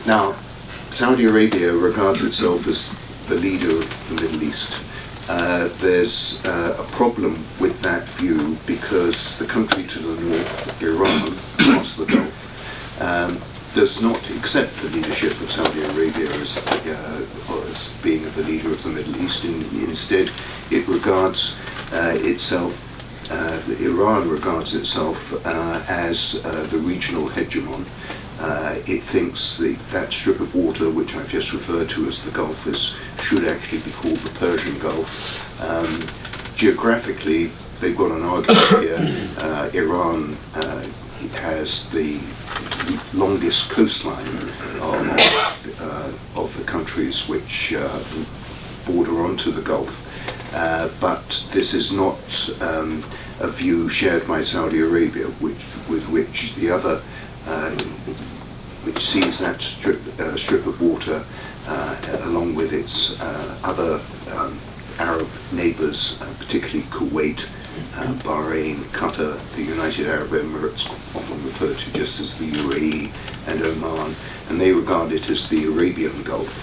Now, Saudi Arabia regards itself as the leader of the Middle East. There's a problem with that view because the country to the north, Iran, across the Gulf, does not accept the leadership of Saudi Arabia as being the leader of the Middle East. Instead, it regards itself, Iran regards itself as the regional hegemon. It thinks that strip of water, which I've just referred to as the Gulf, should actually be called the Persian Gulf. Geographically, they've got an argument here. Iran has the longest coastline of the countries which border onto the Gulf. But this is not a view shared by Saudi Arabia, with which the other which sees that strip of water along with its other Arab neighbours, particularly Kuwait, Bahrain, Qatar, the United Arab Emirates, often referred to just as the UAE, and Oman, and they regard it as the Arabian Gulf.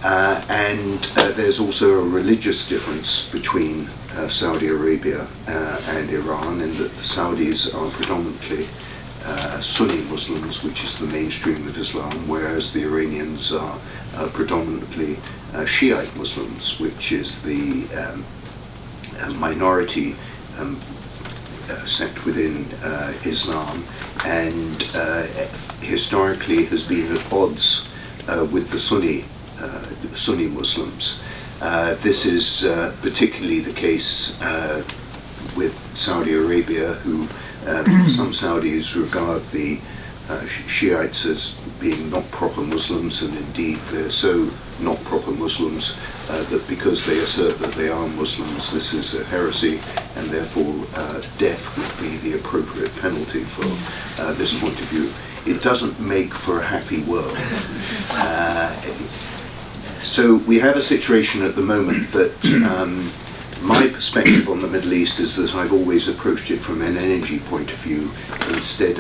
And there's also a religious difference between Saudi Arabia and Iran, in that the Saudis are predominantly Sunni Muslims, which is the mainstream of Islam, whereas the Iranians are predominantly Shiite Muslims, which is the minority sect within Islam, and historically has been at odds with the Sunni Muslims. This is particularly the case with Saudi Arabia, who some Saudis regard the Shiites as being not proper Muslims, and indeed they're so not proper Muslims that because they assert that they are Muslims, this is a heresy, and therefore death would be the appropriate penalty for this point of view. It doesn't make for a happy world. So we have a situation at the moment that my perspective on the Middle East is that I've always approached it from an energy point of view instead,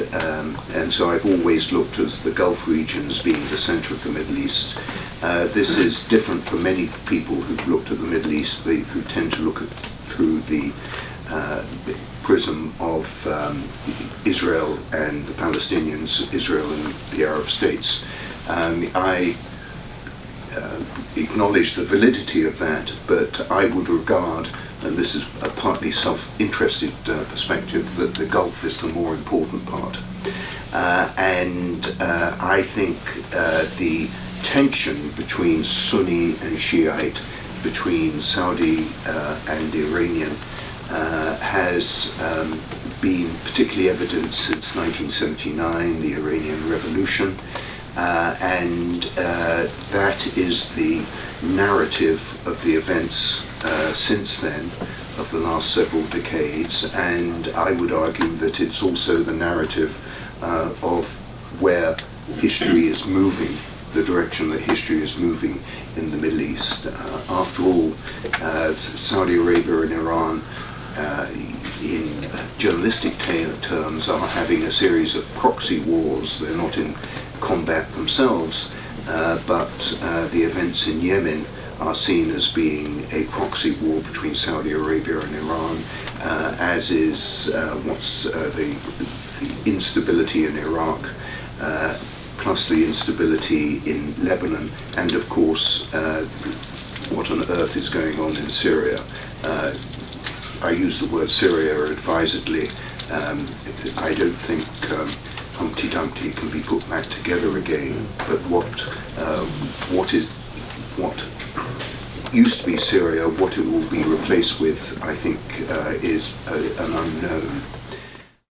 and so I've always looked at the Gulf region as being the center of the Middle East. This is different for many people who've looked at the Middle East, who tend to look through the prism of Israel and the Palestinians, Israel and the Arab states. I acknowledge the validity of that, but I would regard, and this is a partly self-interested perspective, that the Gulf is the more important part. And I think the tension between Sunni and Shiite, between Saudi and Iranian, has been particularly evident since 1979, the Iranian Revolution. And that is the narrative of the events since then, of the last several decades, and I would argue that it's also the narrative of where history is moving, the direction that history is moving in the Middle East. After all, Saudi Arabia and Iran, in journalistic terms, are having a series of proxy wars. They're not in combat themselves, but the events in Yemen are seen as being a proxy war between Saudi Arabia and Iran, as is the instability in Iraq, plus the instability in Lebanon, and of course what on earth is going on in Syria. I use the word Syria advisedly. I don't think Humpty Dumpty can be put back together again, but what used to be Syria, what it will be replaced with, I think is an unknown.